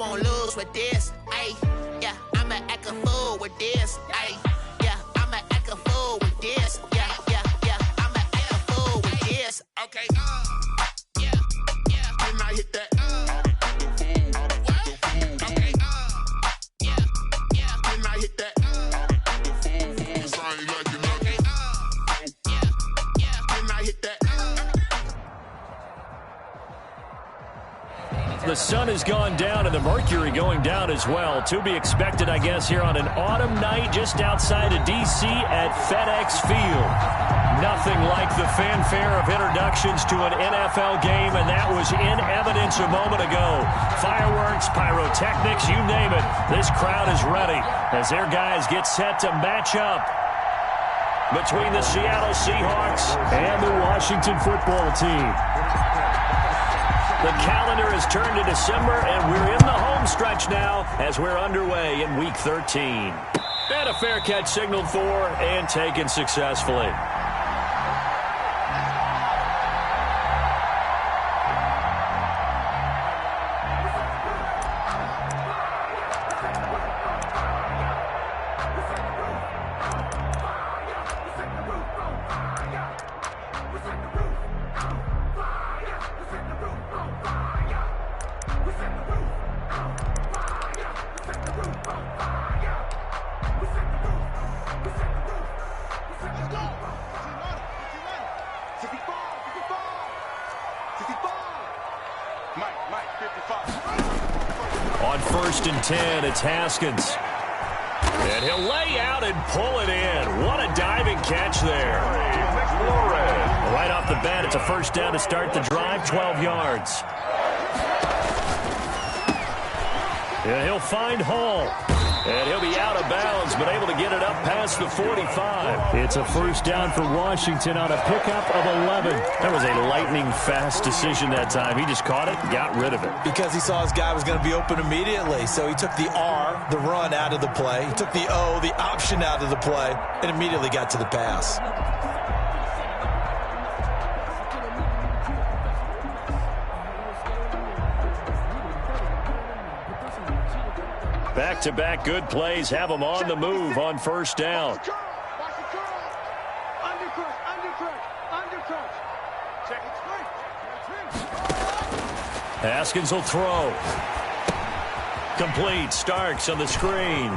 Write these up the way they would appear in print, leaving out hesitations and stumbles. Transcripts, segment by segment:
won't lose with this. Ayy, yeah, I'ma act a fool with this. Ayy, yeah, I'ma act a fool with this. Yeah, yeah, yeah, I'ma act a fool with this. Okay, yeah, yeah. Can I hit that? Okay, yeah, yeah. Can I hit that? The sun has gone down and the mercury going down as well. To be expected, I guess, here on an autumn night just outside of D.C. at FedEx Field. Nothing like the fanfare of introductions to an NFL game, and that was in evidence a moment ago. Fireworks, pyrotechnics, you name it. This crowd is ready as their guys get set to match up between the Seattle Seahawks and the Washington football team. The calendar has turned to December, and we're in the home stretch now as we're underway in Week 13. And a fair catch signaled for and taken successfully. On 1st and 10, it's Haskins. And he'll lay out and pull it in. What a diving catch there. Right off the bat, it's a first down to start the drive, 12 yards. And he'll find Hall. And he'll be out of bounds, but able to get it up past the 45. It's a first down for Washington on a pickup of 11. That was a lightning-fast decision that time. He just caught it and got rid of it. Because he saw his guy was going to be open immediately. So he took the R, the run, out of the play. He took the O, the option, out of the play, and immediately got to the pass. Back-to-back good plays have them on the move on first down. Haskins will throw. Complete. Starks on the screen.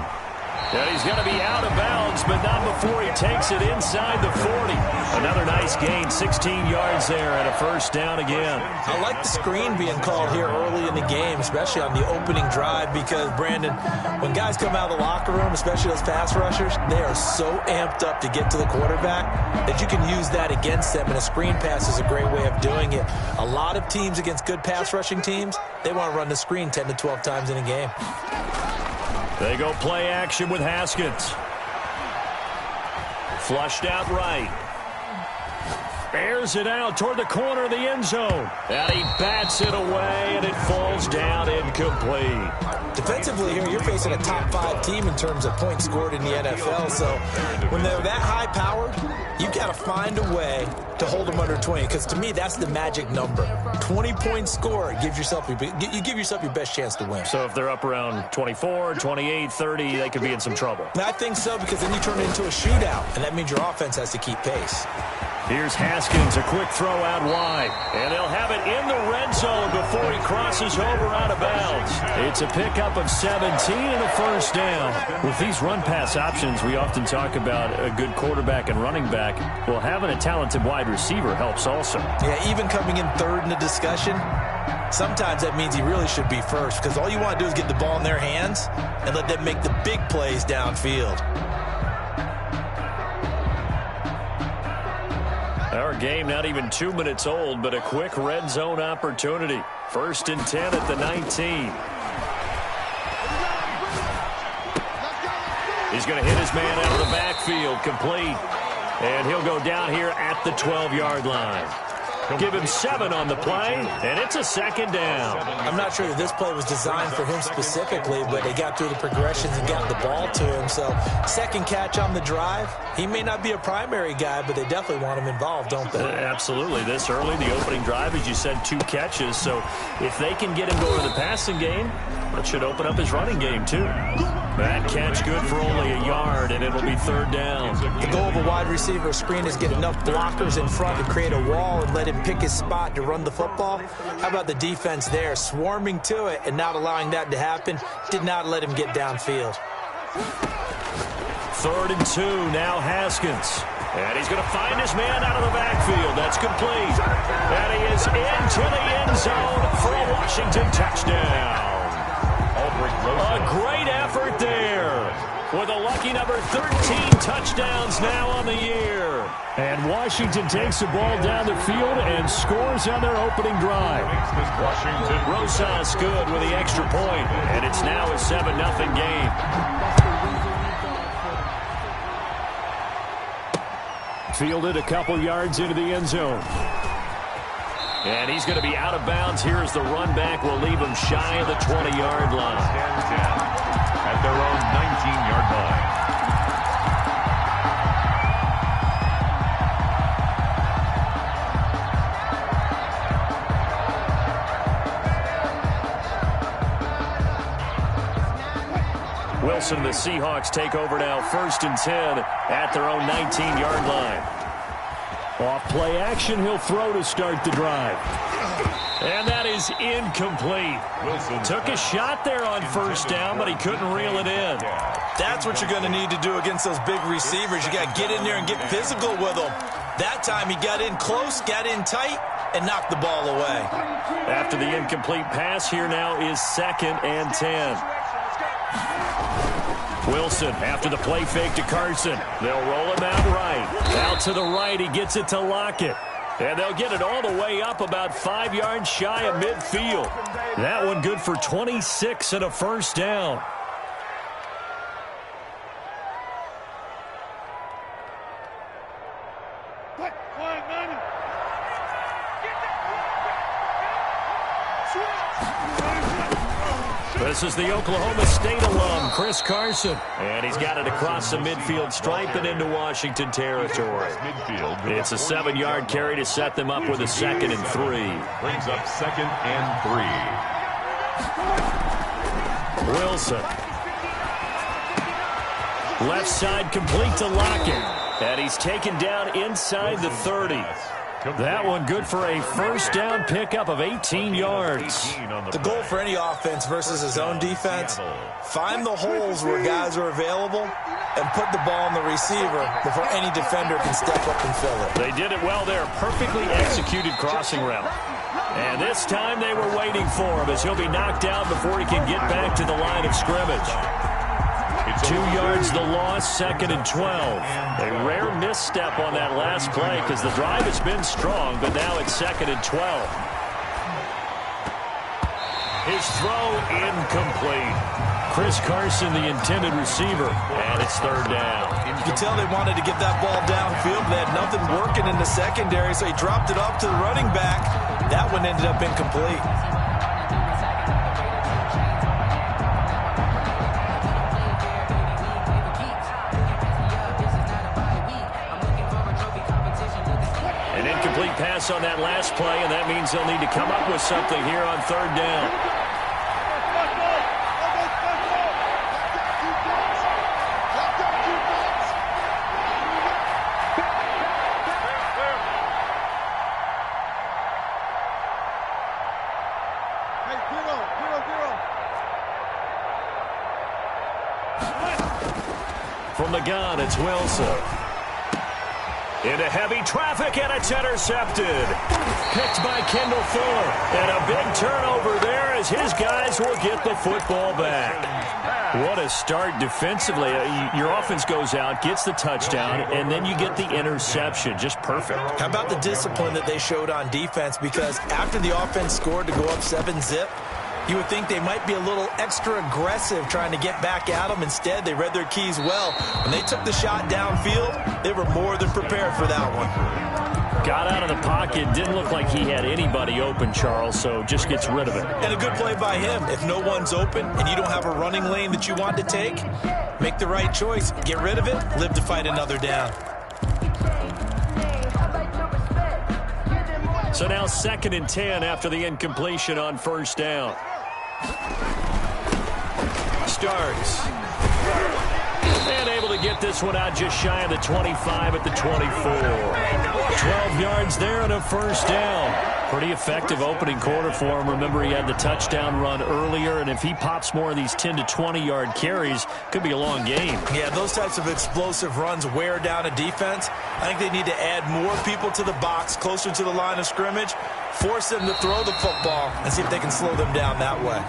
And he's going to be out of bounds, but not before he takes it inside the 40. Another nice gain, 16 yards there, and a first down again. I like the screen being called here early in the game, especially on the opening drive, because, Brandon, when guys come out of the locker room, especially those pass rushers, they are so amped up to get to the quarterback that you can use that against them, and a screen pass is a great way of doing it. A lot of teams against good pass rushing teams, they want to run the screen 10 to 12 times in a game. They go play action with Haskins. Flushed out right. Airs it out toward the corner of the end zone. And he bats it away, and it falls down incomplete. Defensively here, you're facing a top 5 team in terms of points scored in the NFL. So when they're that high-powered, you've got to find a way to hold them under 20. Because to me, that's the magic number. 20 points scored, you give yourself your best chance to win. So if they're up around 24, 28, 30, they could be in some trouble. I think so, because then you turn it into a shootout, and that means your offense has to keep pace. Here's Haskins, a quick throw out wide. And they'll have it in the red zone before he crosses over out of bounds. It's a pickup of 17 and a first down. With these run-pass options, we often talk about a good quarterback and running back. Well, having a talented wide receiver helps also. Yeah, even coming in third in the discussion, sometimes that means he really should be first, because all you want to do is get the ball in their hands and let them make the big plays downfield. Our game not even 2 minutes old, but a quick red zone opportunity. 1st and 10 at the 19. He's going to hit his man out of the backfield, complete. And he'll go down here at the 12-yard line. Give him 7 on the play, and it's a second down. I'm not sure that this play was designed for him specifically, but they got through the progressions and got the ball to him. So second catch on the drive. He may not be a primary guy, but they definitely want him involved, don't they? Absolutely. This early, the opening drive, as you said, 2 catches. So if they can get him going to the passing game, that should open up his running game, too. That catch good for only a yard, and it'll be third down. The goal of a wide receiver screen is get enough blockers in front to create a wall and let him pick his spot to run the football. How about the defense there, swarming to it and not allowing that to happen? Did not let him get downfield. 3rd and 2, now Haskins. And he's going to find his man out of the backfield. That's complete. And he is into the end zone for a Washington touchdown. A great effort there, with a lucky number 13 touchdowns now on the year. And Washington takes the ball down the field and scores on their opening drive. Rosas good with the extra point, and it's now a 7-0 game. Fielded a couple yards into the end zone. And he's going to be out of bounds here as the run back will leave him shy of the 20-yard line. At their own 19-yard line. Wilson and the Seahawks take over now, 1st and 10 at their own 19-yard line. Off play action, he'll throw to start the drive. And that is incomplete. Wilson took a shot there on 1st down, but he couldn't reel it in. That's what you're going to need to do against those big receivers. You got to get in there and get physical with them. That time he got in close, got in tight, and knocked the ball away. After the incomplete pass, here now is 2nd and 10. Wilson after the play fake to Carson. They'll roll him out right. Out to the right, he gets it to Lockett. And they'll get it all the way up about 5 yards shy of midfield. That one good for 26 and a 1st down. This is the Oklahoma State alum, Chris Carson. And he's got it across the midfield stripe and into Washington territory. It's a 7-yard carry to set them up with a 2nd and 3. Brings up 2nd and 3. Wilson. Left side complete to Lockett. And he's taken down inside the 30. That one good for a 1st down pickup of 18 yards. The goal for any offense versus his own defense, find the holes where guys are available and put the ball on the receiver before any defender can step up and fill it. They did it well there. Perfectly executed crossing route. And this time they were waiting for him as he'll be knocked down before he can get back to the line of scrimmage. 2 yards the loss, 2nd and 12. A rare misstep on that last play because the drive has been strong, but now it's 2nd and 12. His throw incomplete. Chris Carson, the intended receiver, and it's 3rd down. You can tell they wanted to get that ball downfield. They had nothing working in the secondary, so he dropped it off to the running back. That one ended up incomplete. Pass on that last play, and that means they'll need to come up with something here on 3rd down. From the gun, it's Wilson. Into heavy traffic, and it's intercepted. Picked by Kendall Fuller. And a big turnover there as his guys will get the football back. What a start defensively. Your offense goes out, gets the touchdown, and then you get the interception. Just perfect. How about the discipline that they showed on defense? Because after the offense scored to go up 7-zip, you would think they might be a little extra aggressive trying to get back at them. Instead, they read their keys well. When they took the shot downfield, they were more than prepared for that one. Got out of the pocket. Didn't look like he had anybody open, Charles, so just gets rid of it. And a good play by him. If no one's open and you don't have a running lane that you want to take, make the right choice. Get rid of it. Live to fight another down. So now 2nd and 10 after the incompletion on first down. Starks. And able to get this one out just shy of the 25 at the 24. 12 yards there and a first down. Pretty effective opening quarter for him. Remember, he had the touchdown run earlier, and if he pops more of these 10 to 20-yard carries, could be a long game. Yeah, those types of explosive runs wear down a defense. I think they need to add more people to the box, closer to the line of scrimmage, force them to throw the football, and see if they can slow them down that way.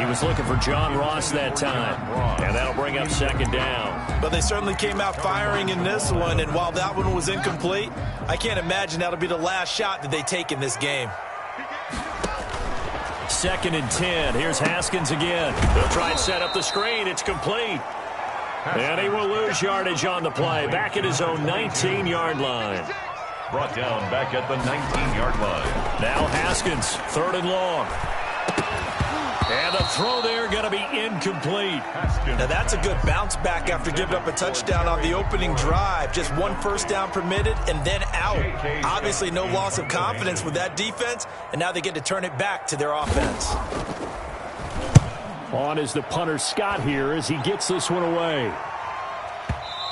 He was looking for John Ross that time, and that'll bring up 2nd down. But they certainly came out firing in this one, and while that one was incomplete, I can't imagine that'll be the last shot that they take in this game. 2nd and 10. Here's Haskins again. They'll try and set up the screen. It's complete. And he will lose yardage on the play. Back at his own 19-yard line. Brought down back at the 19-yard line. Now Haskins, 3rd and long. And the throw there going to be incomplete. Now that's a good bounce back after giving up a touchdown on the opening drive. Just 1 first down permitted and then out. Obviously no loss of confidence with that defense, and now they get to turn it back to their offense. On is the punter Scott here as he gets this one away.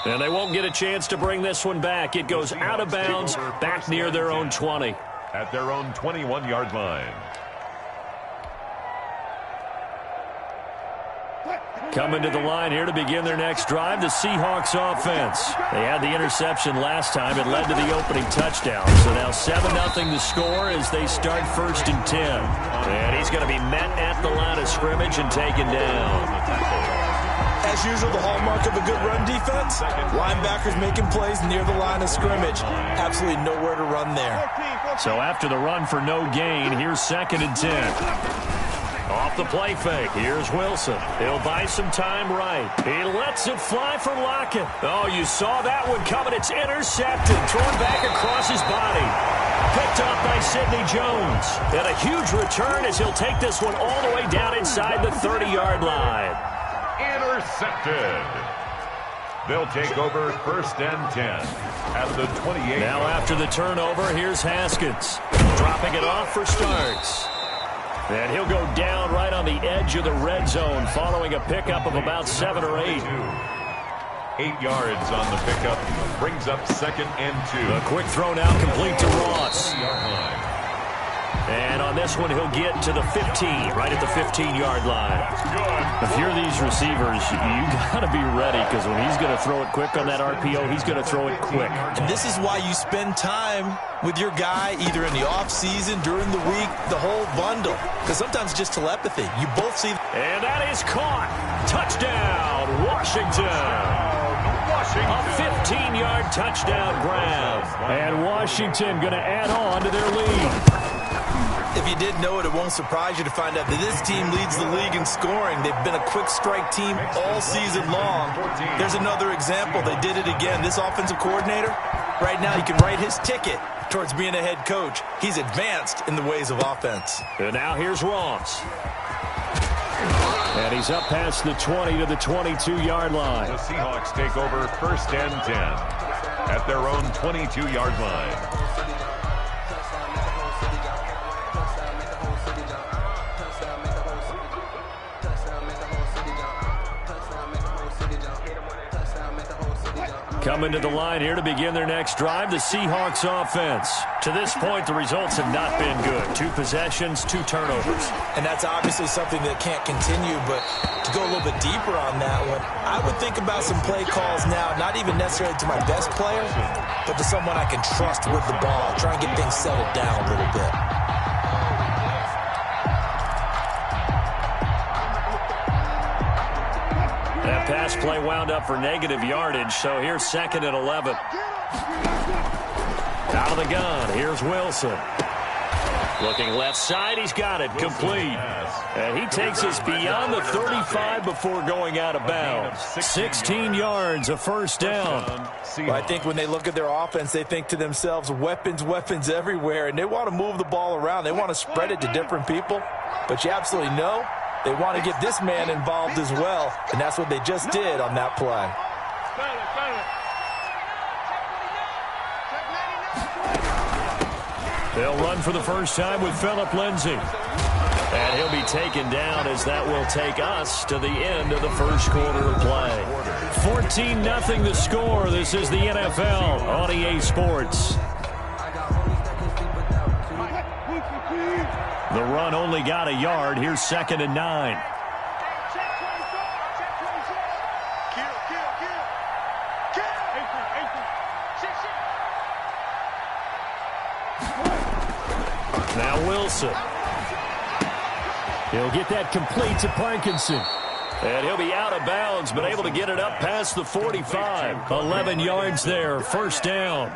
And they won't get a chance to bring this one back. It goes out of bounds back near their own 20. At their own 21-yard line. Coming to the line here to begin their next drive, the Seahawks offense. They had the interception last time. It led to the opening touchdown. So now 7-0 to score as they start 1st and 10. And he's going to be met at the line of scrimmage and taken down. As usual, the hallmark of a good run defense, linebackers making plays near the line of scrimmage. Absolutely nowhere to run there. So after the run for no gain, here's 2nd and 10. Off the play fake, here's Wilson. He'll buy some time right. He lets it fly for Lockett. Oh, you saw that one coming. It's intercepted. Thrown back across his body. Picked off by Sidney Jones. And a huge return as he'll take this one all the way down inside the 30-yard line. Intercepted. They'll take over 1st and 10 at the 28. Now after the turnover, here's Haskins. Dropping it off for Starks. And he'll go down right on the edge of the red zone following a pickup of about 7 or 8. 8 yards on the pickup. Brings up 2nd and 2. A quick throw now complete to Ross. And on this one, he'll get to the 15, right at the 15-yard line. If you're these receivers, you got to be ready because when he's going to throw it quick on that RPO, he's going to throw it quick. And this is why you spend time with your guy either in the offseason, during the week, the whole bundle. Because sometimes it's just telepathy. You both see. And that is caught. Touchdown, Washington. A 15-yard touchdown grab. And Washington going to add on to their lead. If you didn't know it, it won't surprise you to find out that this team leads the league in scoring. They've been a quick strike team all season long. There's another example. They did it again. This offensive coordinator, right now he can write his ticket towards being a head coach. He's advanced in the ways of offense. And now here's Ross. And he's up past the 20 to the 22-yard line. The Seahawks take over 1st and 10 at their own 22-yard line. Coming to the line here to begin their next drive, the Seahawks offense. To this point, the results have not been good. 2 possessions, 2 turnovers. And that's obviously something that can't continue, but to go a little bit deeper on that one, I would think about some play calls now, not even necessarily to my best player, but to someone I can trust with the ball. Try and get things settled down a little bit. That pass play wound up for negative yardage, so here's 2nd and 11. Out of the gun, here's Wilson. Looking left side, he's got it, complete. And he takes us beyond the 35 before going out of bounds. 16 yards, a first down. Well, I think when they look at their offense, they think to themselves, weapons, weapons everywhere, and they want to move the ball around. They want to spread it to different people, but you absolutely know they want to get this man involved as well, and that's what they just did on that play. They'll run for the first time with Phillip Lindsay. And he'll be taken down as that will take us to the end of the first quarter of play. 14-0 the score. This is the NFL on EA Sports. The run only got a yard. Here's 2nd and 9. Now Wilson. He'll get that complete to Parkinson. And he'll be out of bounds, but able to get it up past the 45. 11 yards there, first down.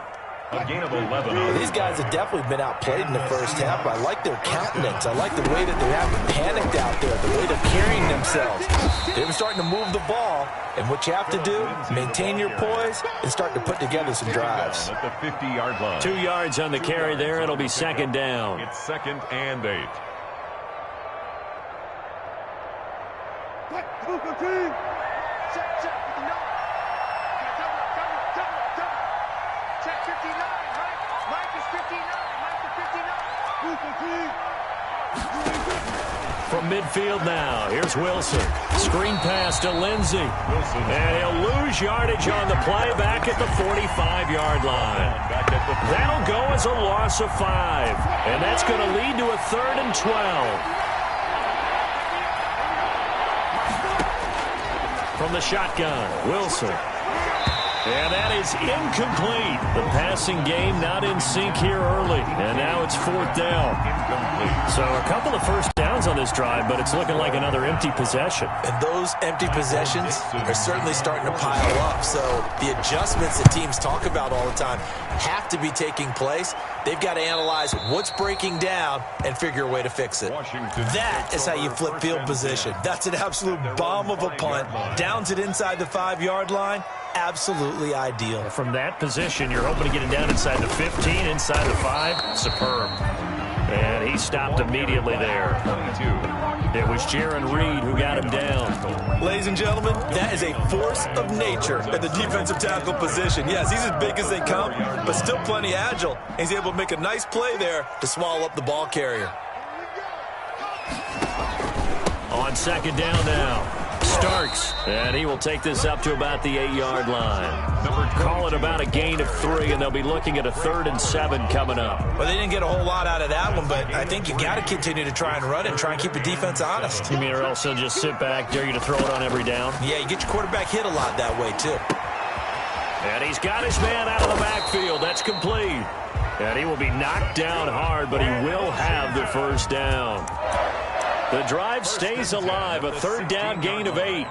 A gain of 11. Well, these guys have definitely been outplayed in the first half, but I like their countenance. I like the way that they haven't panicked out there, the way they're carrying themselves. They've been starting to move the ball, and what you have to do, maintain your poise and start to put together some drives. At the 50-yard line. 2 yards on the carry there. It'll be 2nd down. It's 2nd and 8. From midfield now, here's Wilson. Screen pass to Lindsay. And he'll lose yardage on the play back at the 45-yard line. That'll go as a loss of 5. And that's going to lead to a 3rd and 12. From the shotgun, Wilson. And that is incomplete. The passing game not in sync here early. And now it's 4th down. So a couple of first downs on this drive, but it's looking like another empty possession. And those empty possessions are certainly starting to pile up. So the adjustments that teams talk about all the time have to be taking place. They've got to analyze what's breaking down and figure a way to fix it. That is how you flip field position. That's an absolute bomb of a punt. Downs it inside the 5-yard line. Absolutely ideal. From that position, you're hoping to get it down inside the 15, inside the 5. Superb. And he stopped immediately there. It was Jaron Reed who got him down. Ladies and gentlemen, that is a force of nature at the defensive tackle position. Yes, he's as big as they come, but still plenty agile. He's able to make a nice play there to swallow up the ball carrier. On 2nd down now. Starks, and he will take this up to about the 8-yard line. Call it about a gain of 3, and they'll be looking at a 3rd and 7 coming up. Well, they didn't get a whole lot out of that one, but I think you got to continue to try and run and try and keep the defense honest. You mean or else they'll just sit back, dare you to throw it on every down? Yeah, you get your quarterback hit a lot that way, too. And he's got his man out of the backfield. That's complete. And he will be knocked down hard, but he will have the first down. The drive stays alive, a 3rd down gain of 8.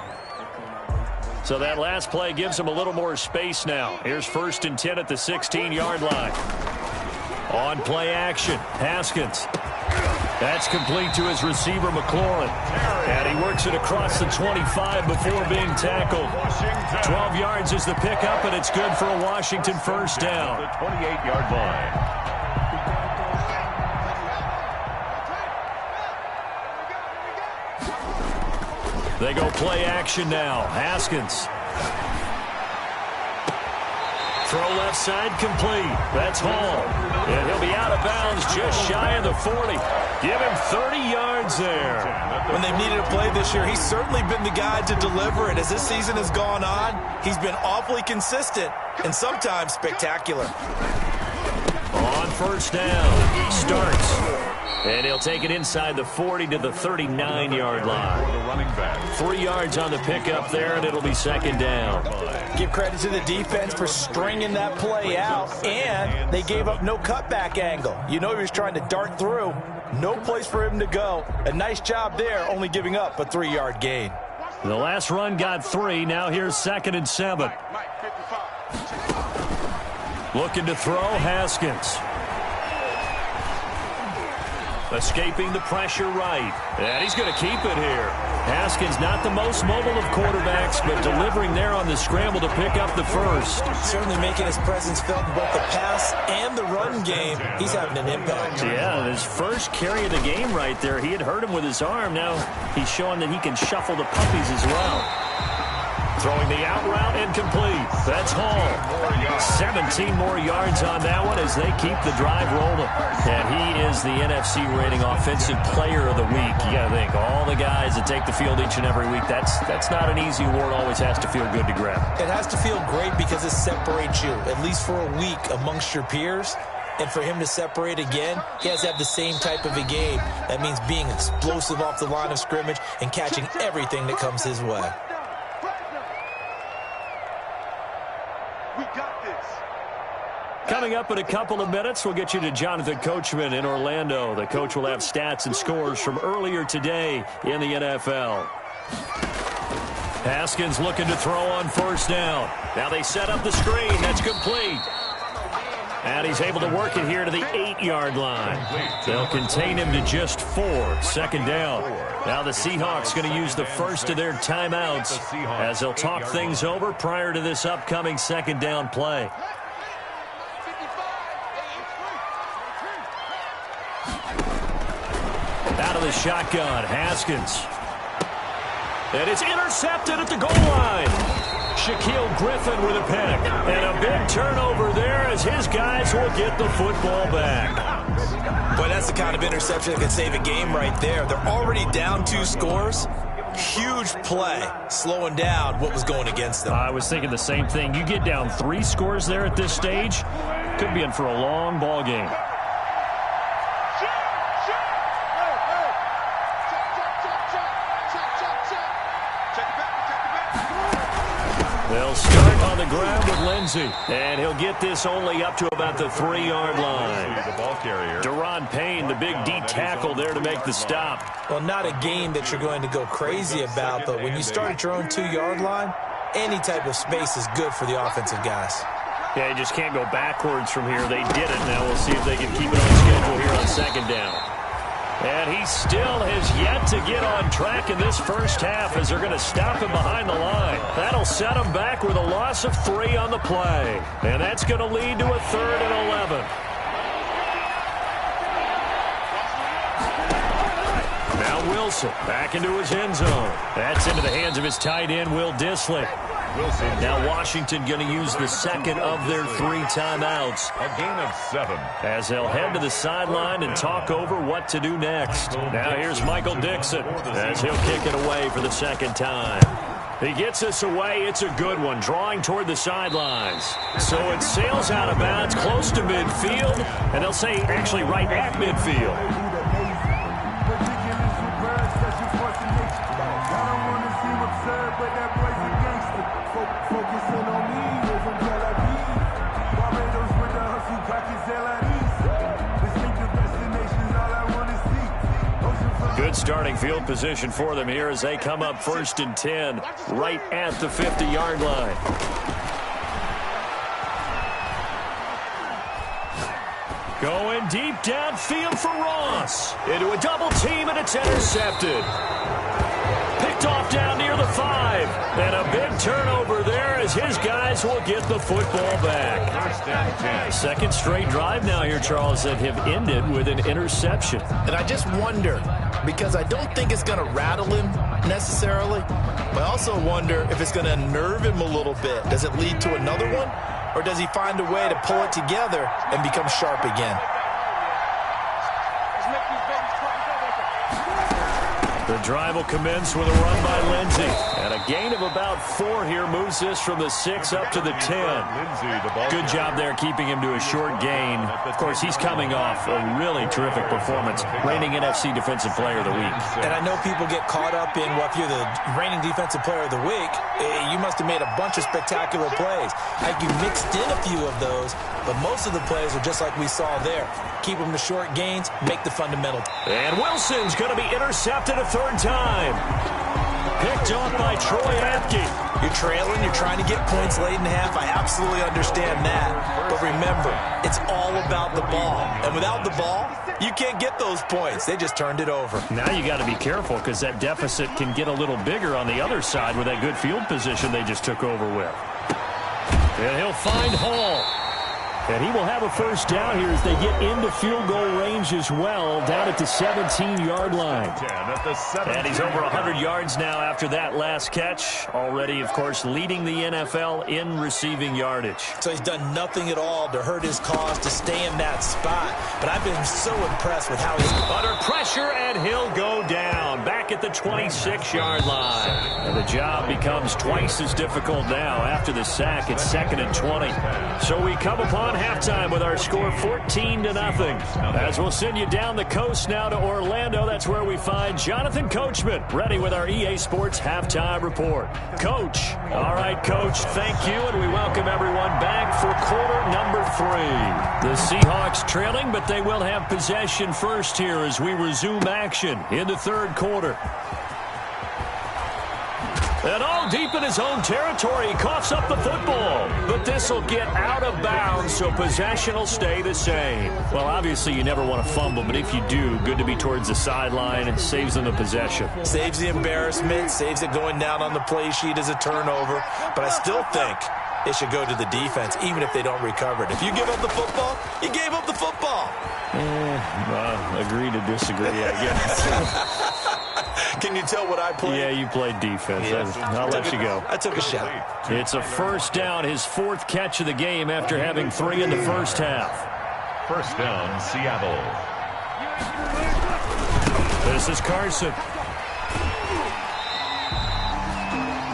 So that last play gives him a little more space now. Here's 1st and 10 at the 16-yard line. On play action, Haskins. That's complete to his receiver, McLaurin. And he works it across the 25 before being tackled. 12 yards is the pickup, and it's good for a Washington first down. The 28-yard line. They go play action now. Haskins. Throw left side complete. That's Hall. And he'll be out of bounds just shy of the 40. Give him 30 yards there. When they've needed a play this year, he's certainly been the guy to deliver it. As this season has gone on, he's been awfully consistent and sometimes spectacular. On first down, Starks. And he'll take it inside the 40 to the 39-yard line. 3 yards on the pickup there, and it'll be 2nd down. Give credit to the defense for stringing that play out, and they gave up no cutback angle. You know he was trying to dart through. No place for him to go. A nice job there, only giving up a 3-yard gain. The last run got 3. Now here's 2nd and 7. Looking to throw, Haskins. escaping the pressure right. And he's going to keep it here. Haskins not the most mobile of quarterbacks, but delivering there on the scramble to pick up the first. Certainly making his presence felt in both the pass and the run game. He's having an impact. Yeah, his first carry of the game right there. He had hurt him with his arm. Now he's showing that he can shuffle the puppies as well. Throwing the out route incomplete. That's Hall. 17 more yards on that one as they keep the drive rolling. And he is the NFC rating offensive player of the week. You got to think, all the guys that take the field each and every week, that's not an easy award. Always has to feel good to grab. It has to feel great because it separates you, at least for a week, amongst your peers. And for him to separate again, he has to have the same type of a game. That means being explosive off the line of scrimmage and catching everything that comes his way. Coming up in a couple of minutes, we'll get you to Jonathan Coachman in Orlando. The coach will have stats and scores from earlier today in the NFL. Haskins looking to throw on first down. Now they set up the screen. That's complete. And he's able to work it here to the 8-yard line. They'll contain him to just 4. Second down. Now the Seahawks going to use the first of their timeouts as they'll talk things over prior to this upcoming second down play. Out of the shotgun, Haskins. And it's intercepted at the goal line. Shaquille Griffin with a pick. And a big turnover there as his guys will get the football back. Boy, that's the kind of interception that could save a game right there. They're already down 2 scores. Huge play, slowing down what was going against them. I was thinking the same thing. You get down 3 scores there at this stage, could be in for a long ball game. They'll start on the ground with Lindsey, and he'll get this only up to about the 3-yard line. Deron Payne, the big D tackle there to make the stop. Well, not a game that you're going to go crazy about, but when you start at your own 2-yard line, any type of space is good for the offensive guys. Yeah, you just can't go backwards from here. They did it. Now we'll see if they can keep it on schedule here on second down. And he still has yet to get on track in this first half as they're going to stop him behind the line. That'll set him back with a loss of 3 on the play. And that's going to lead to a 3rd and 11. Now Wilson back into his end zone. That's into the hands of his tight end, Will Dissly. Now Washington going to use the second of their 3 timeouts. A gain of 7. As they'll head to the sideline and talk over what to do next. Now here's Michael Dixon as he'll kick it away for the second time. He gets us away. It's a good one, drawing toward the sidelines. So it sails out of bounds close to midfield, and they'll say actually right at midfield. Good starting field position for them here as they come up 1st and 10 right at the 50-yard line. Going deep downfield for Ross. Into a double team, and it's intercepted. Picked off down near the 5. And a big turnover there as his guys will get the football back. 1st and 10. Second straight drive now here, Charles, that have ended with an interception. And I just wonder, because I don't think it's going to rattle him necessarily, but I also wonder if it's going to unnerve him a little bit. Does it lead to another one, or does he find a way to pull it together and become sharp again? The drive will commence with a run by Lindsey. And a gain of about 4 here moves this from the 6 up to the 10. Good job there keeping him to a short gain. Of course, he's coming off a really terrific performance. Reigning NFC Defensive Player of the Week. And I know people get caught up in, well, if you're the reigning Defensive Player of the Week, you must have made a bunch of spectacular plays. Like you mixed in a few of those, but most of the plays are just like we saw there. Keep them to short gains, make the fundamental. And Wilson's going to be intercepted a 3rd time. Picked off by Troy Apke. You're trailing, you're trying to get points late in the half. I absolutely understand that. But remember, it's all about the ball. And without the ball, you can't get those points. They just turned it over. Now you got to be careful because that deficit can get a little bigger on the other side with that good field position they just took over with. And he'll find Hall. And he will have a first down here as they get into field goal range as well, down at the 17-yard line. And he's over 100 yards now after that last catch. Already, of course, leading the NFL in receiving yardage. So he's done nothing at all to hurt his cause to stay in that spot. But I've been so impressed with how he's under pressure, and he'll go down back at the 26-yard line. And the job becomes twice as difficult now after the sack. It's 2nd and 20. So we come upon halftime with our score 14-0. As we'll send you down the coast now to Orlando, that's where we find Jonathan Coachman ready with our EA Sports halftime report. Coach. All right, Coach, thank you, and we welcome everyone back for quarter number 3. The Seahawks trailing, but they will have possession first here as we resume action in the third quarter. And all deep in his own territory, he coughs up the football. But this will get out of bounds, so possession will stay the same. Well, obviously, you never want to fumble, but if you do, good to be towards the sideline and saves them the possession. Saves the embarrassment, saves it going down on the play sheet as a turnover. But I still think it should go to the defense, even if they don't recover it. If you give up the football, you gave up the football. Agree to disagree, I guess. Can you tell what I played? Yeah, you played defense. Yeah. I'll let you go. I took a shot. It's a first down, his 4th catch of the game after having 3 in the first half. First down, Seattle. This is Carson.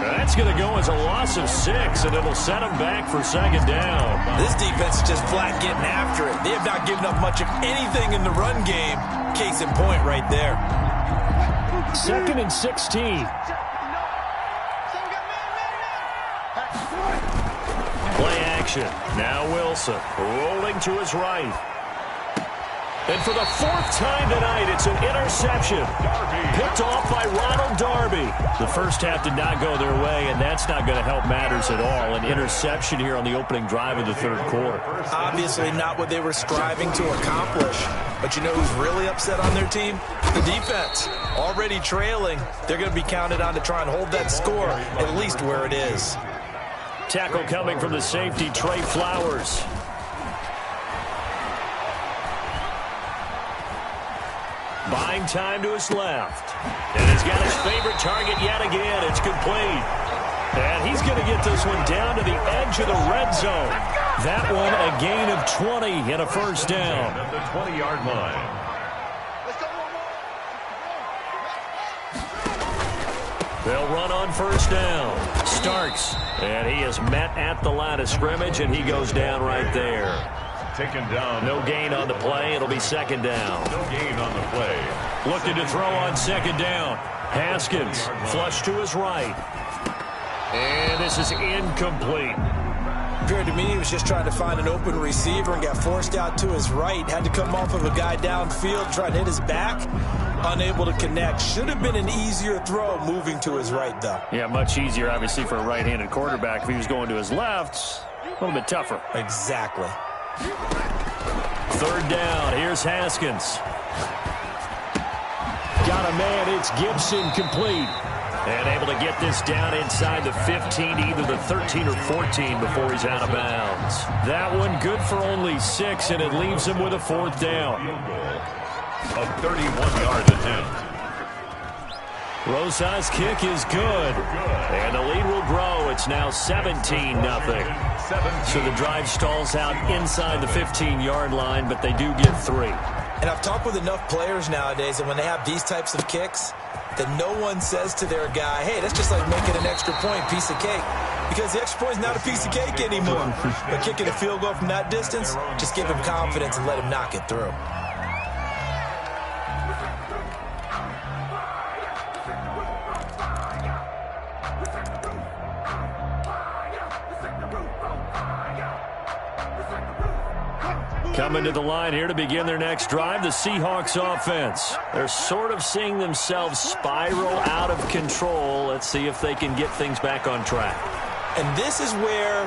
That's going to go as a loss of 6, and it'll set him back for 2nd down. This defense is just flat getting after it. They have not given up much of anything in the run game. Case in point right there. 2nd and 16. Play action. Now Wilson rolling to his right. And for the 4th time tonight, it's an interception. Picked off by Ronald Darby. The first half did not go their way, and that's not going to help matters at all. An interception here on the opening drive of the third quarter. Obviously not what they were striving to accomplish. But you know who's really upset on their team? The defense. Already trailing. They're going to be counted on to try and hold that score at least where it is. Tackle coming from the safety, Trey Flowers. Buying time to his left. And he's got his favorite target yet again. It's complete. And he's going to get this one down to the edge of the red zone. That one a gain of 20 and a first down. At the 20-yard line. They'll run on first down. Starks. And he is met at the line of scrimmage, and he goes down right there. Taken down. No gain on the play. It'll be 2nd down. No gain on the play. Looking to throw on 2nd down. Haskins flush to his right. And this is incomplete. Appeared to me he was just trying to find an open receiver and got forced out to his right. Had to come off of a guy downfield, try to hit his back. Unable to connect. Should have been an easier throw moving to his right, though. Yeah, much easier, obviously, for a right-handed quarterback. If he was going to his left, a little bit tougher. Exactly. 3rd down. Here's Haskins. Got a man. It's Gibson complete. And able to get this down inside the 15, either the 13 or 14 before he's out of bounds. That one good for only 6, and it leaves him with a 4th down. A 31-yard attempt. Rosa's kick is good. And the lead will grow. It's now 17-0. So the drive stalls out inside the 15-yard line, but they do get 3. And I've talked with enough players nowadays that when they have these types of kicks, that no one says to their guy, hey, that's just like making an extra point, piece of cake. Because the extra point is not a piece of cake anymore. But kicking a field goal from that distance, just give him confidence and let him knock it through. Coming to the line here to begin their next drive, the Seahawks offense. They're sort of seeing themselves spiral out of control. Let's see if they can get things back on track. And this is where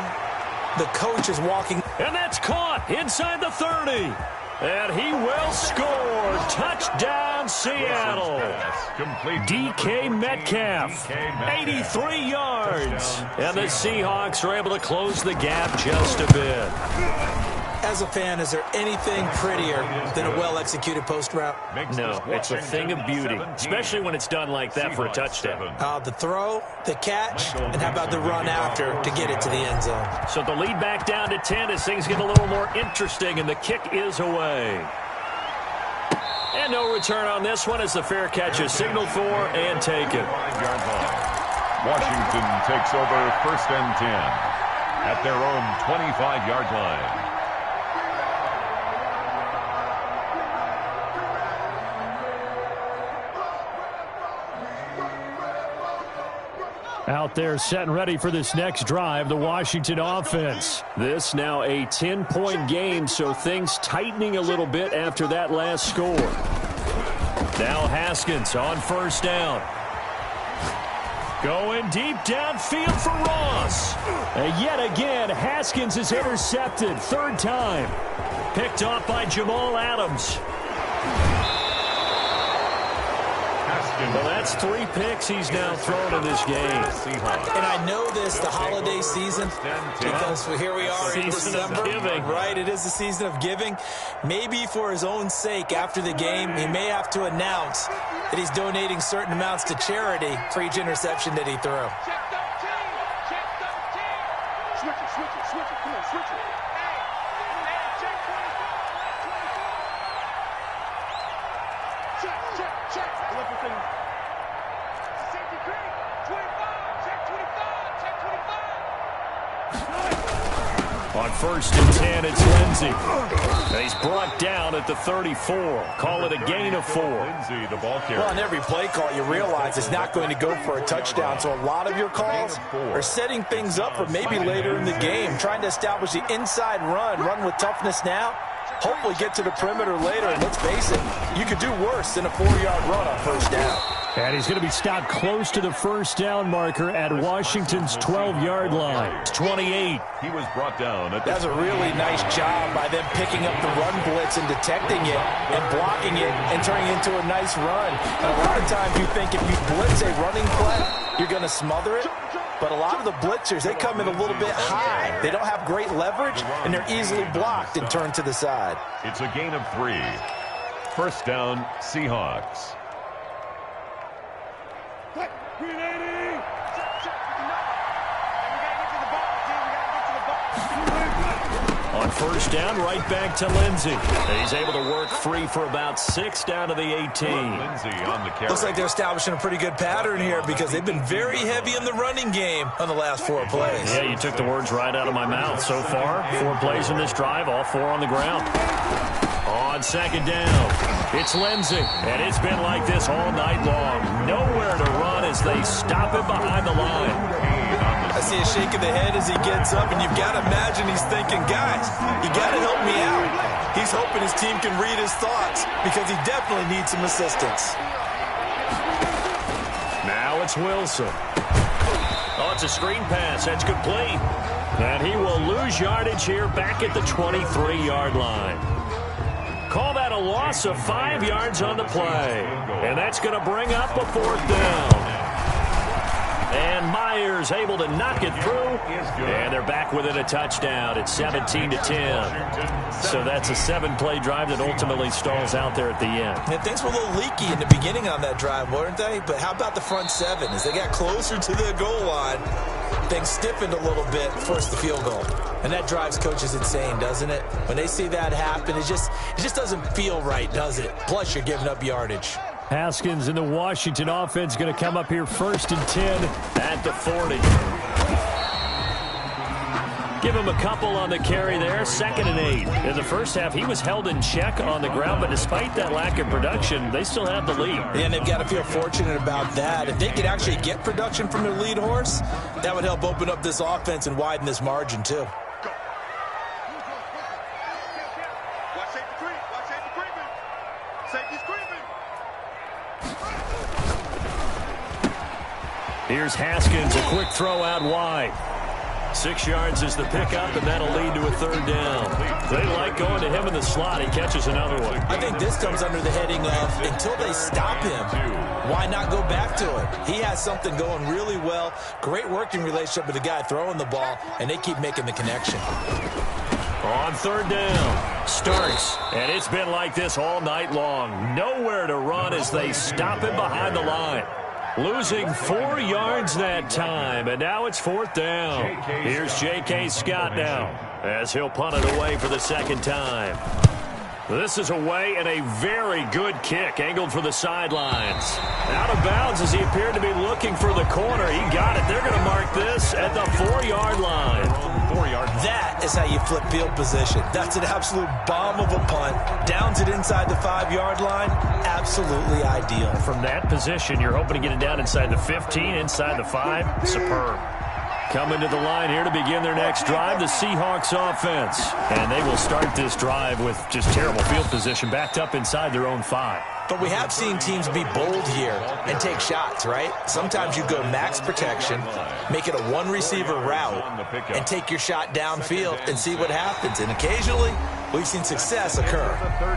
the coach is walking. And that's caught inside the 30. And he will score. Touchdown, Seattle. DK Metcalf, 83 yards. And the Seahawks are able to close the gap just a bit. As a fan, is there anything prettier than a well-executed post route? No, it's a thing of beauty, especially when it's done like that for a touchdown. The throw, the catch, and how about the run after to get it to the end zone? So the lead back down to 10 as things get a little more interesting, and the kick is away. And no return on this one as the fair catch is signaled for and taken. Washington takes over 1st and 10 at their own 25-yard line. Out there set and ready for this next drive, the Washington offense. This now a 10-point game, so things tightening a little bit after that last score. Now Haskins on 1st down. Going deep downfield for Ross. And yet again, Haskins is intercepted. 3rd time. Picked off by Jamal Adams. Well, that's 3 picks he's now thrown in this game. And I know this, the holiday season, because here we are in December. Right, it is the season of giving. Maybe for his own sake, after the game, he may have to announce that he's donating certain amounts to charity for each interception that he threw. Switch it. Come on, switch it. Check. Safety green. 25. Check 25. Check 25. On 1st and 10, it's Lindsey. And he's brought down at the 34. Call it a gain of 4. Lindsey, the ball carrier. Well, on every play call, you realize it's not going to go for a touchdown. So a lot of your calls are setting things up for maybe later in the game, trying to establish the inside run with toughness now. Hopefully get to the perimeter later. And let's face it, you could do worse than a 4-yard run on 1st down. And he's going to be stopped close to the 1st down marker at Washington's 12-yard line. It's 28. He was brought down. That's a really nice job by them picking up the run blitz and detecting it and blocking it and turning it into a nice run. And a lot of times you think if you blitz a running play, you're going to smother it. But a lot of the blitzers, they come in a little bit high. They don't have great leverage, and they're easily blocked and turned to the side. It's a gain of 3. 1st down, Seahawks. Green 80. On 1st down, right back to Lindsey. He's able to work free for about 6 down to the 18. Lindsey on the carry. Looks like they're establishing a pretty good pattern here because they've been very heavy in the running game on the last 4 plays. Yeah, you took the words right out of my mouth. So far, 4 plays in this drive, all 4 on the ground. On 2nd down, it's Lindsey. And it's been like this all night long. Nowhere to run as they stop him behind the line. I see a shake of the head as he gets up, and you've got to imagine he's thinking, guys, you got to help me out. He's hoping his team can read his thoughts because he definitely needs some assistance. Now it's Wilson. Oh, it's a screen pass. That's complete. And he will lose yardage here back at the 23-yard line. Call that a loss of 5 yards on the play. And that's going to bring up a 4th down. And Myers able to knock it through. And they're back within a touchdown. It's 17-10. So that's a 7-play drive that ultimately stalls out there at the end. And things were a little leaky in the beginning on that drive, weren't they? But how about the front 7? As they got closer to the goal line, things stiffened a little bit, forced the field goal. And that drives coaches insane, doesn't it? When they see that happen, it just doesn't feel right, does it? Plus, you're giving up yardage. Haskins in the Washington offense going to come up here 1st and 10 at the 40. Give him a couple on the carry there, 2nd and 8. In the first half, he was held in check on the ground, but despite that lack of production, they still have the lead. And they've got to feel fortunate about that. If they could actually get production from their lead horse, that would help open up this offense and widen this margin too. Here's Haskins, a quick throw out wide. 6 yards is the pickup, and that'll lead to a third down. They like going to him in the slot. He catches another one. I think this comes under the heading of until they stop him, why not go back to it? He has something going really well. Great working relationship with the guy throwing the ball, and they keep making the connection. On third down, starts, and it's been like this all night long. Nowhere to run as they stop him behind the line. Losing 4 yards that time, and now it's fourth down. Here's J.K. Scott now, as he'll punt it away for the second time. This is away, and a very good kick, angled for the sidelines. Out of bounds as he appeared to be looking for the corner. He got it. They're going to mark this at the 4-yard line. That is how you flip field position. That's an absolute bomb of a punt. Downs it inside the 5-yard line. Absolutely ideal. From that position, you're hoping to get it down inside the 15, inside the 5. Superb. Coming to the line here to begin their next drive, the Seahawks offense. And they will start this drive with just terrible field position, backed up inside their own 5. But we have seen teams be bold here and take shots, right? Sometimes you go max protection, make it a one-receiver route, and take your shot downfield and see what happens. And occasionally, we've seen success occur.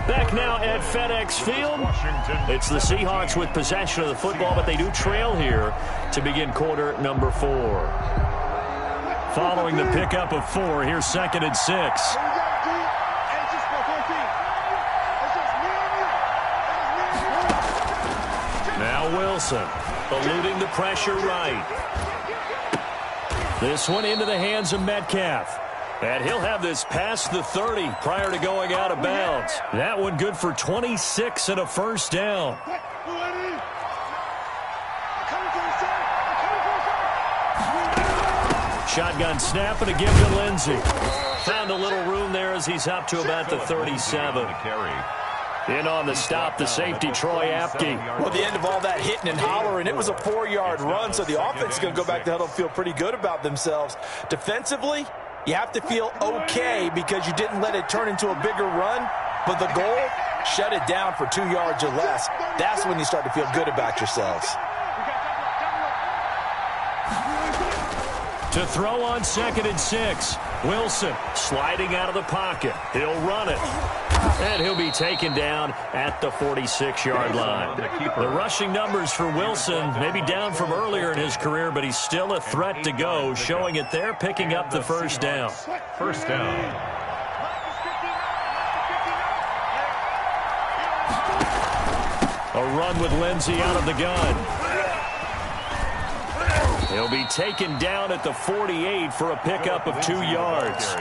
Back now at FedEx Field. It's the Seahawks with possession of the football, but they do trail here to begin quarter number 4. Following the pickup of 4, here's 2nd and 6. Now Wilson, eluding the pressure right. This one into the hands of Metcalf. And he'll have this past the 30 prior to going out of bounds. That one good for 26 and a first down. Shotgun snap and a give to Lindsey. Found a little room there as he's up to about the 37. In on the stop, the safety, Troy Apke. Well, the end of all that hitting and hollering, it was a 4-yard run, so the offense is going to go back to huddle and feel pretty good about themselves. Defensively, you have to feel okay because you didn't let it turn into a bigger run, but the goal, shut it down for 2 yards or less. That's when you start to feel good about yourselves. To throw on 2nd and 6. Wilson sliding out of the pocket. He'll run it. And he'll be taken down at the 46-yard line. The rushing numbers for Wilson maybe down from earlier in his career, but he's still a threat to go, showing it there, picking up the first down. First down. A run with Lindsey out of the gun. He'll be taken down at the 48 for a pickup of 2 yards.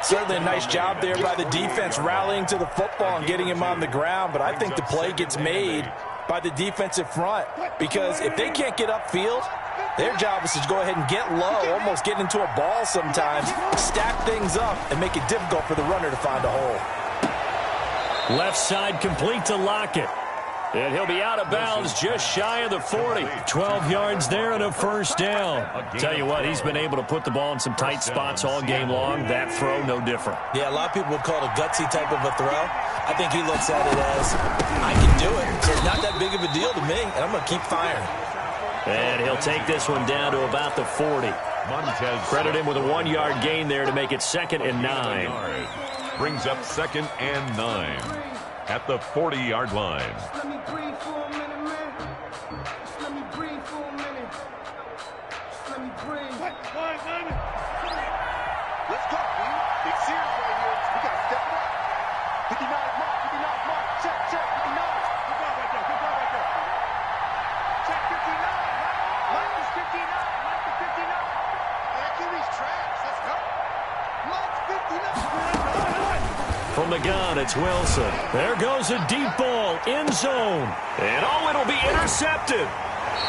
Certainly a nice job there by the defense rallying to the football and getting him on the ground, but I think the play gets made by the defensive front because if they can't get upfield, their job is to go ahead and get low, almost get into a ball sometimes, stack things up, and make it difficult for the runner to find a hole. Left side complete to Lockett. And he'll be out of bounds just shy of the 40. 12 yards there and a first down. Tell you what, he's been able to put the ball in some tight spots all game long. That throw, no different. Yeah, a lot of people would call it a gutsy type of a throw. I think he looks at it as, I can do it. So it's not that big of a deal to me, and I'm going to keep firing. And he'll take this one down to about the 40. Credit him with a 1-yard gain there to make it 2nd and 9. Brings up 2nd and 9 at the 40-yard line. Let me breathe for a minute, man. Let me breathe for a minute. Let me breathe. Let's go, man. Let's go, man. Big series right here. We got to step it up. 59 mark, 59 mark. Check, 59. Good ball right there, Check 59. Mike is 59. Mike is 59. And QB's trash. Let's go. Mike's 59. From the gun, it's Wilson. There goes a deep ball, end zone. And it'll be intercepted.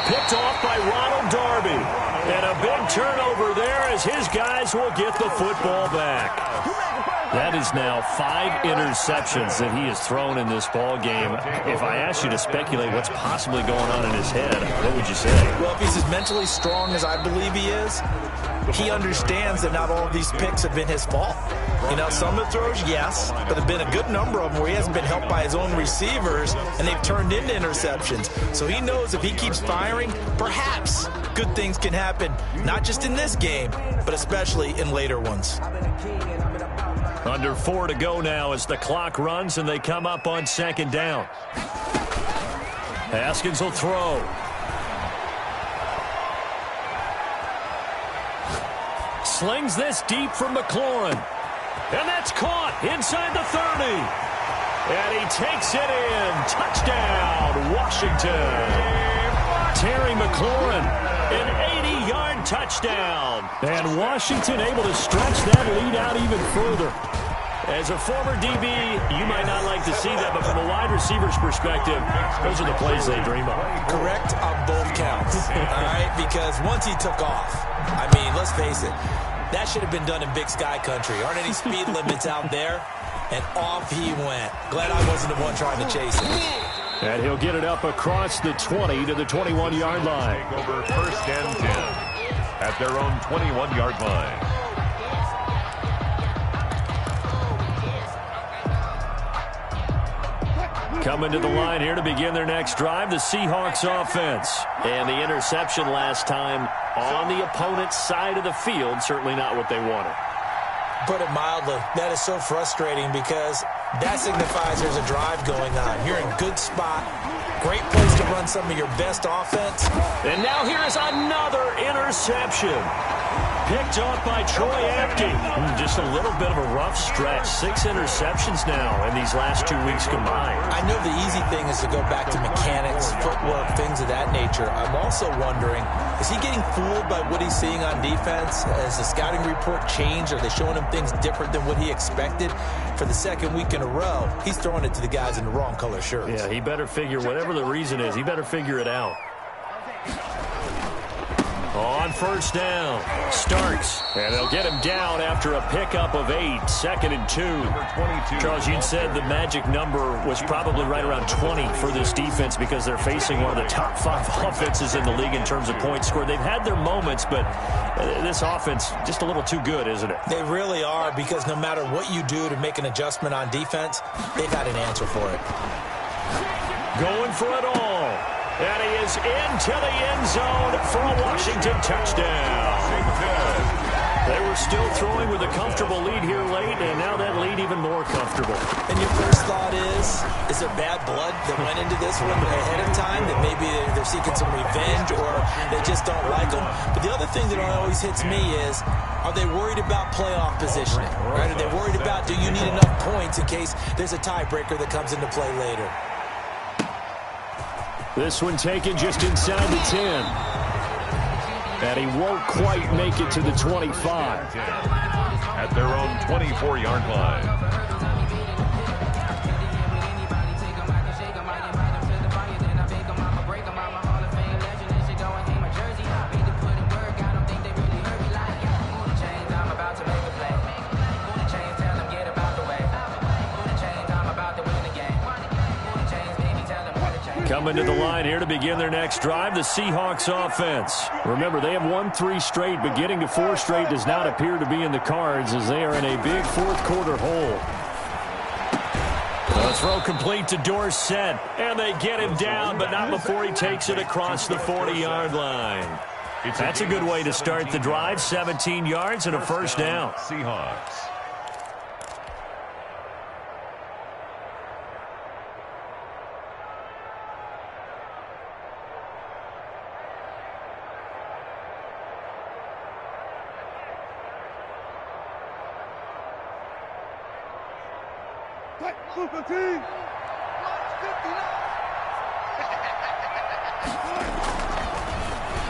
Picked off by Ronald Darby. And a big turnover there as his guys will get the football back. That is now 5 interceptions that he has thrown in this ball game. If I asked you to speculate what's possibly going on in his head, what would you say? Well, if he's as mentally strong as I believe he is, he understands that not all of these picks have been his fault. You know, some of the throws, yes, but there have been a good number of them where he hasn't been helped by his own receivers, and they've turned into interceptions. So he knows if he keeps firing, perhaps good things can happen, not just in this game, but especially in later ones. Under 4 to go now as the clock runs, and they come up on second down. Haskins will throw. Slings this deep from McLaurin. And that's caught inside the 30. And he takes it in. Touchdown, Washington. Terry McLaurin, an 80-yard touchdown. And Washington able to stretch that lead out even further. As a former DB, you might not like to see that, but from a wide receiver's perspective, those are the plays they dream of. Correct on both counts, all right? Because once he took off, I mean, let's face it, that should have been done in Big Sky country. Aren't any speed limits out there? And off he went. Glad I wasn't the one trying to chase him. And he'll get it up across the 20 to the 21-yard line. Take over first and 10 at their own 21-yard line. Coming to the line here to begin their next drive, the Seahawks offense. And the interception last time on the opponent's side of the field, certainly not what they wanted. Put it mildly, that is so frustrating because that signifies there's a drive going on. You're in good spot, great place to run some of your best offense. And now here is another interception. Picked off by Troy Apke. Just a little bit of a rough stretch. 6 interceptions now in these last 2 weeks combined. I know the easy thing is to go back to mechanics, footwork, things of that nature. I'm also wondering, is he getting fooled by what he's seeing on defense? Has the scouting report changed? Are they showing him things different than what he expected? For the second week in a row, he's throwing it to the guys in the wrong color shirts. Yeah, he better figure, whatever the reason is, he better figure it out. On first down, Starks, and they'll get him down after a pickup of 8, 2nd and 2. Charles, you'd said the magic number was probably right around 20 for this defense because they're facing one of the top 5 offenses in the league in terms of points scored. They've had their moments, but this offense just a little too good, isn't it? They really are, because no matter what you do to make an adjustment on defense, they've got an answer for it. Going for it all. And he is into the end zone for a Washington touchdown. They were still throwing with a comfortable lead here late, and now that lead even more comfortable. And your first thought is there bad blood that went into this one ahead of time, that maybe they're seeking some revenge or they just don't like them? But the other thing that always hits me is, are they worried about playoff positioning? Right? Are they worried about, do you need enough points in case there's a tiebreaker that comes into play later? This one taken just inside the 10. And he won't quite make it to the 25. At their own 24-yard line. Coming to the line here to begin their next drive, the Seahawks offense. Remember, they have won 3 straight, but getting to 4 straight does not appear to be in the cards as they are in a big fourth-quarter hole. The throw complete to Dorsett, and they get him down, but not before he takes it across the 40-yard line. That's a good way to start the drive, 17 yards and a first down. Seahawks.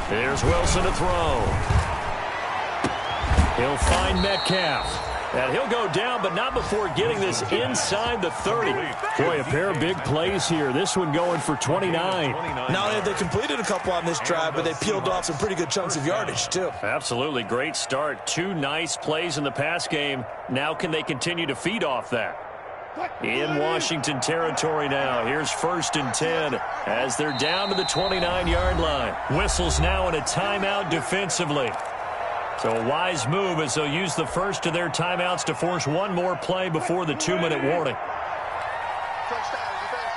Here's Wilson to throw. He'll find Metcalf. And he'll go down, but not before getting this inside the 30. Boy, a pair of big plays here. This one going for 29. Not only have they completed a couple on this drive, but they peeled off some pretty good chunks of yardage, too. Absolutely. Great start. 2 nice plays in the pass game. Now can they continue to feed off that? In Washington territory now. Here's 1st and 10 as they're down to the 29-yard line. Whistles now in a timeout defensively. So a wise move as they'll use the first of their timeouts to force one more play before the 2-minute warning. First down, defense.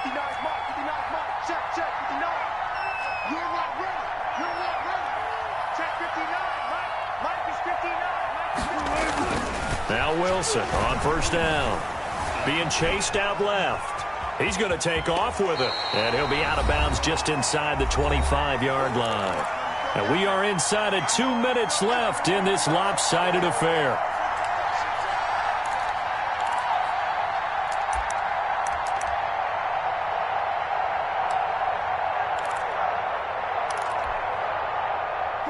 59 mark, 59 mark. Check, 59. You're not ready. You're not ready. Check 59. Mike is 59. Now Wilson on first down. Being chased out left. He's going to take off with it. And he'll be out of bounds just inside the 25-yard line. And we are inside of 2 minutes left in this lopsided affair.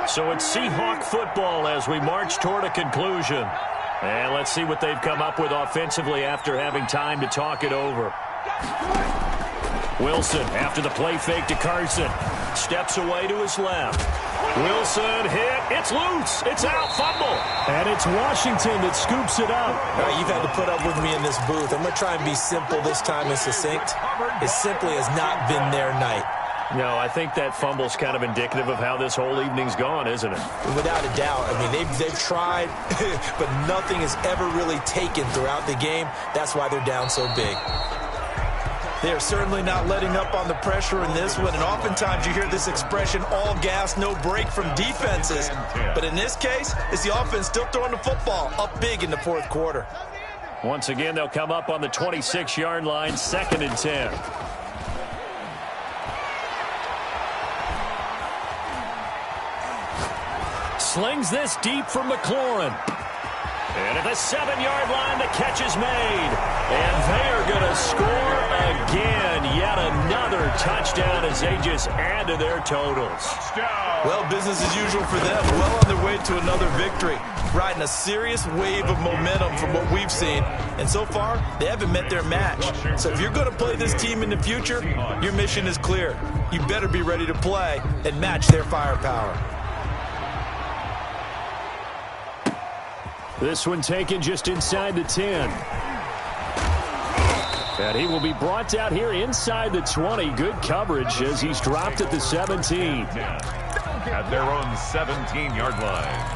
So it's Seahawk football as we march toward a conclusion. And let's see what they've come up with offensively after having time to talk it over. Wilson, after the play fake to Carson, steps away to his left. Wilson hit. It's loose. It's out. Fumble. And it's Washington that scoops it up. All right, you've had to put up with me in this booth. I'm going to try and be simple this time and succinct. It simply has not been their night. No, I think that fumble's kind of indicative of how this whole evening's gone, isn't it? Without a doubt. I mean, they've tried, but nothing has ever really taken throughout the game. That's why they're down so big. They are certainly not letting up on the pressure in this one, and oftentimes you hear this expression, all gas, no break from defenses. But in this case, it's the offense still throwing the football up big in the fourth quarter. Once again, they'll come up on the 26-yard line, 2nd and 10. Slings this deep from McLaurin. And at the 7-yard line, the catch is made. And they're going to score again. Yet another touchdown as they just add to their totals. Well, business as usual for them. Well on their way to another victory. Riding a serious wave of momentum from what we've seen. And so far, they haven't met their match. So if you're going to play this team in the future, your mission is clear. You better be ready to play and match their firepower. This one taken just inside the 10. And he will be brought down here inside the 20. Good coverage as he's dropped at the 17. At their own 17-yard line.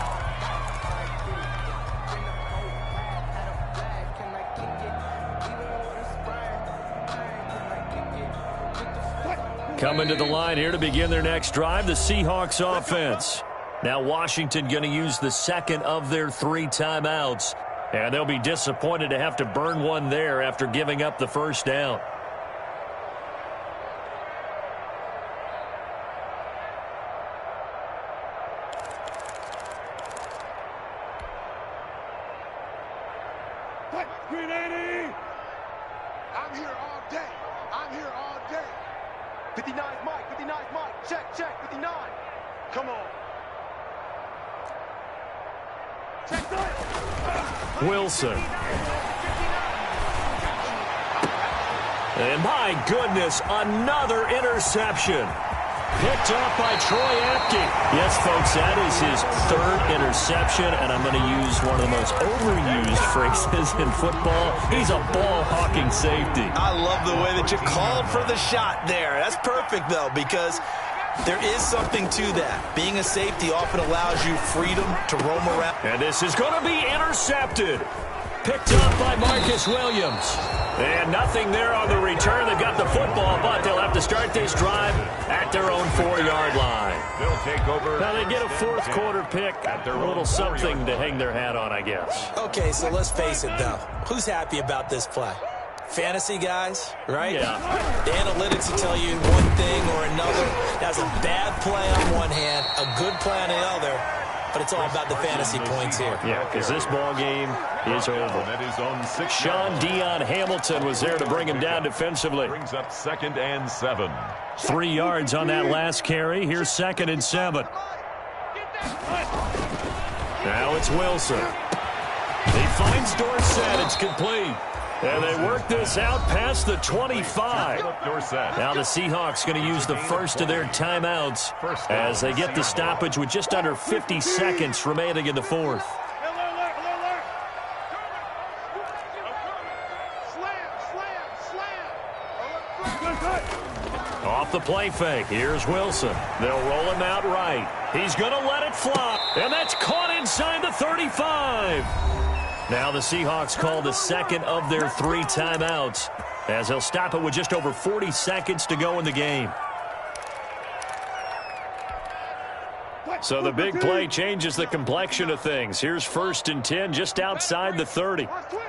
Coming to the line here to begin their next drive, the Seahawks offense. Now Washington going to use the second of their 3 timeouts. And they'll be disappointed to have to burn one there after giving up the first down. Green 80. I'm here all day. I'm here all day. 59's Mike. 59's Mike. Check, 59. Come on. Wilson. And my goodness, another interception. Picked off by Troy Apke. Yes, folks, that is his 3rd interception, and I'm going to use one of the most overused phrases in football. He's a ball-hawking safety. I love the way that you called for the shot there. That's perfect, though, because there is something to that. Being a safety often allows you freedom to roam around. And this is going to be intercepted. Picked up by Marcus Williams. And nothing there on the return. They've got the football, but they'll have to start this drive at their own 4-yard line. They'll take over. Now they get a fourth quarter pick. A little something to hang their hat on, I guess. Okay, so let's face it, though. Who's happy about this play? Fantasy guys, right? Yeah. The analytics will tell you one thing or another. That's a bad play on one hand, a good play on the other, but it's all about the fantasy points here. Yeah, because this ball game is over. Sean Dion Hamilton was there to bring him down defensively. Brings up 2nd and 7. 3 yards on that last carry. Here's 2nd and 7. Now it's Wilson. He finds Dorsett. It's complete. And they work this out past the 25. Now the Seahawks going to use the first of their timeouts as they get the stoppage with just under 50 seconds remaining in the fourth. Off the play fake. Here's Wilson. They'll roll him out right. He's going to let it fly. And that's caught inside the 35. Now the Seahawks call the second of their 3 timeouts, as they'll stop it with just over 40 seconds to go in the game. So the big play changes the complexion of things. Here's 1st and 10 just outside the 30. Let's go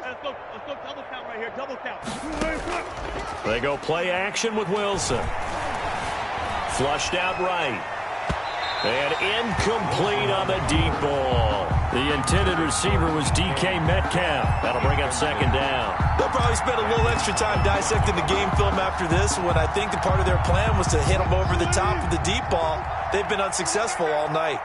double count right here, double count. They go play action with Wilson. Flushed out right. And incomplete on the deep ball. The intended receiver was DK Metcalf. That'll bring up 2nd down. They'll probably spend a little extra time dissecting the game film after this, when I think the part of their plan was to hit them over the top of the deep ball. They've been unsuccessful all night.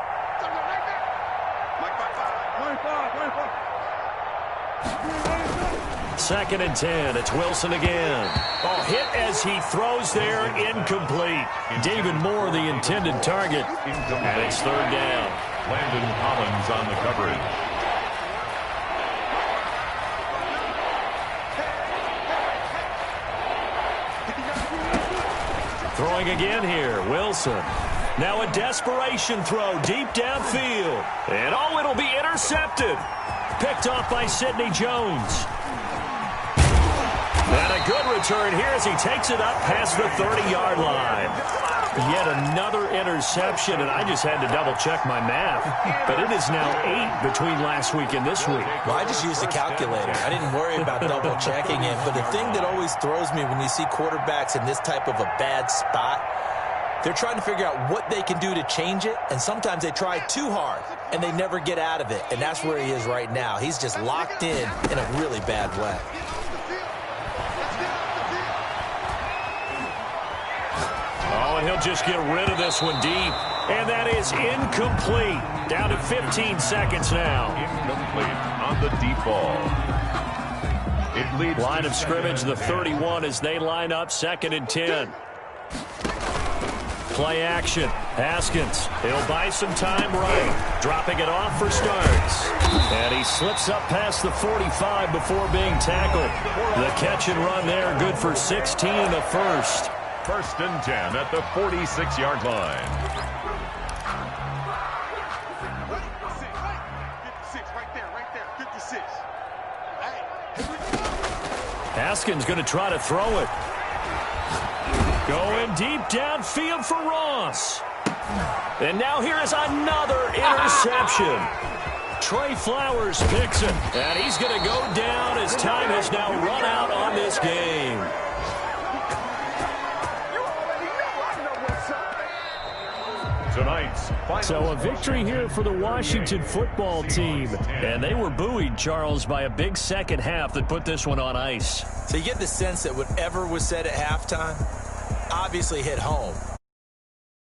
2nd and 10. It's Wilson again. Oh, hit as he throws there. Incomplete. David Moore, the intended target. And it's 3rd down. Landon Collins on the coverage. Throwing again here. Wilson. Now a desperation throw deep downfield. And oh, it'll be intercepted. Picked off by Sidney Jones. And a good return here as he takes it up past the 30-yard line. Yet another interception, and I just had to double-check my math. But it is now 8 between last week and this week. Well, I just used a calculator. I didn't worry about double-checking it. But the thing that always throws me when you see quarterbacks in this type of a bad spot, they're trying to figure out what they can do to change it, and sometimes they try too hard, and they never get out of it. And that's where he is right now. He's just locked in a really bad way. Oh, and he'll just get rid of this one deep. And that is incomplete. Down to 15 seconds now. Incomplete on the deep ball. It leads line of scrimmage, the 31, as they line up 2nd and 10. Play action. Haskins. He'll buy some time right. Dropping it off for starts. And he slips up past the 45 before being tackled. The catch and run there, good for 16 in the first. 1st and 10 at the 46-yard line. 56, right there, 56. Haskins going to try to throw it. Going deep downfield for Ross. And now here is another interception. Trey Flowers picks it. And he's going to go down as time has now run out on this game. So a victory here for the Washington football team. And they were buoyed, Charles, by a big second half that put this one on ice. So you get the sense that whatever was said at halftime obviously hit home.